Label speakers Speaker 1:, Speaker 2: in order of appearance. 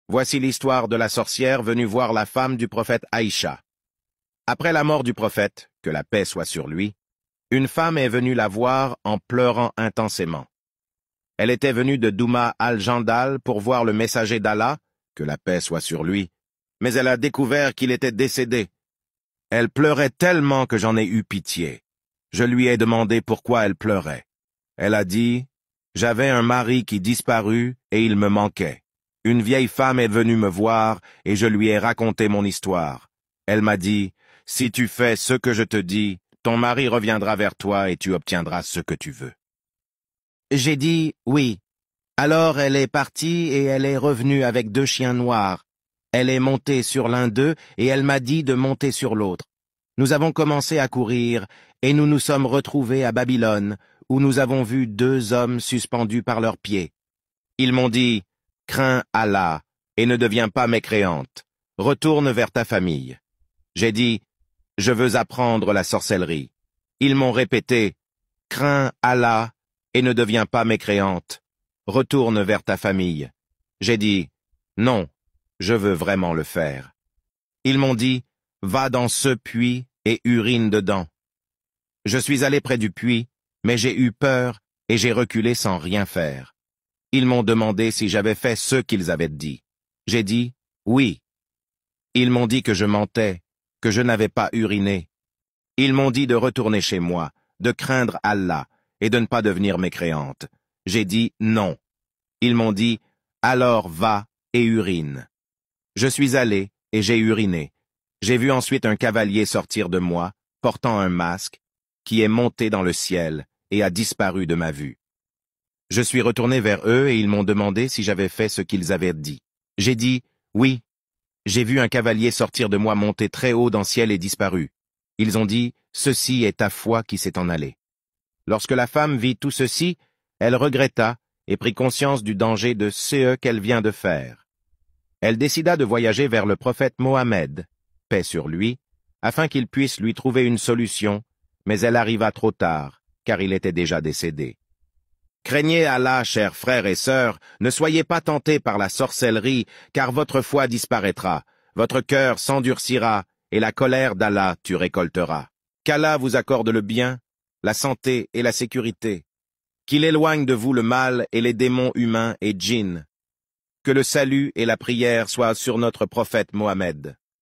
Speaker 1: Voici l'histoire de la sorcière venue voir la femme du prophète Aïcha. Après la mort du prophète, que la paix soit sur lui, une femme est venue la voir en pleurant intensément. Elle était venue de Douma al-Jandal pour voir le messager d'Allah, que la paix soit sur lui, mais elle a découvert qu'il était décédé. Elle pleurait tellement que j'en ai eu pitié. Je lui ai demandé pourquoi elle pleurait. Elle a dit, « J'avais un mari qui disparut et il me manquait. Une vieille femme est venue me voir et je lui ai raconté mon histoire. Elle m'a dit, « Si tu fais ce que je te dis, ton mari reviendra vers toi et tu obtiendras ce que tu veux. » J'ai dit, « Oui. » Alors elle est partie et elle est revenue avec 2 chiens noirs. Elle est montée sur l'un d'eux et elle m'a dit de monter sur l'autre. Nous avons commencé à courir et nous nous sommes retrouvés à Babylone, où nous avons vu 2 hommes suspendus par leurs pieds. Ils m'ont dit, « Crains Allah et ne deviens pas mécréante. Retourne vers ta famille. » J'ai dit, « Je veux apprendre la sorcellerie. » Ils m'ont répété, « Crains Allah et ne deviens pas mécréante. Retourne vers ta famille. » J'ai dit, « Non, je veux vraiment le faire. » Ils m'ont dit, « Va dans ce puits et urine dedans. » Je suis allé près du puits, mais j'ai eu peur et j'ai reculé sans rien faire. Ils m'ont demandé si j'avais fait ce qu'ils avaient dit. J'ai dit, « Oui. » Ils m'ont dit que je mentais, que je n'avais pas uriné. Ils m'ont dit de retourner chez moi, de craindre Allah et de ne pas devenir mécréante. J'ai dit, « Non. » Ils m'ont dit, « Alors va et urine. » Je suis allé et j'ai uriné. J'ai vu ensuite un cavalier sortir de moi, portant un masque, qui est monté dans le ciel et a disparu de ma vue. Je suis retourné vers eux et ils m'ont demandé si j'avais fait ce qu'ils avaient dit. J'ai dit, « Oui. » J'ai vu un cavalier sortir de moi monter très haut dans le ciel et disparu. Ils ont dit, « Ceci est ta foi qui s'est en allée. » Lorsque la femme vit tout ceci, elle regretta et prit conscience du danger de ce qu'elle vient de faire. Elle décida de voyager vers le prophète Mohammed, paix sur lui, afin qu'il puisse lui trouver une solution, mais elle arriva trop tard, car il était déjà décédé. Craignez Allah, chers frères et sœurs, ne soyez pas tentés par la sorcellerie, car votre foi disparaîtra, votre cœur s'endurcira, et la colère d'Allah tu récolteras. Qu'Allah vous accorde le bien, la santé et la sécurité, qu'il éloigne de vous le mal et les démons humains et djinns, que le salut et la prière soient sur notre prophète Mohammed.